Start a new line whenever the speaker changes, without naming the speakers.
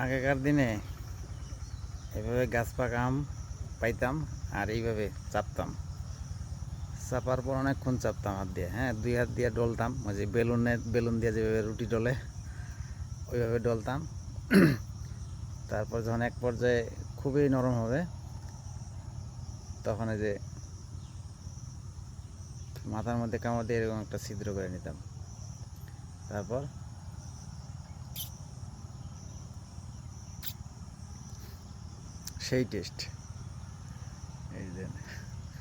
আগেকার দিনে এভাবে গাছ পাকা আম পাইতাম আর এইভাবে চাপতাম, চাপার পর অনেকক্ষণ চাপতাম হাত দিয়ে। হ্যাঁ, 2 হাত দিয়ে ডলতাম, ওই যে বেলুন দিয়ে যেভাবে রুটি ডলে ওইভাবে ডলতাম। তারপর যখন এক পর্যায়ে খুবই নরম হবে তখন এই যে মাথার মধ্যে কামড় দিয়ে এরকম একটা ছিদ্র করে নিতাম। তারপর সেই টেস্ট, এই যে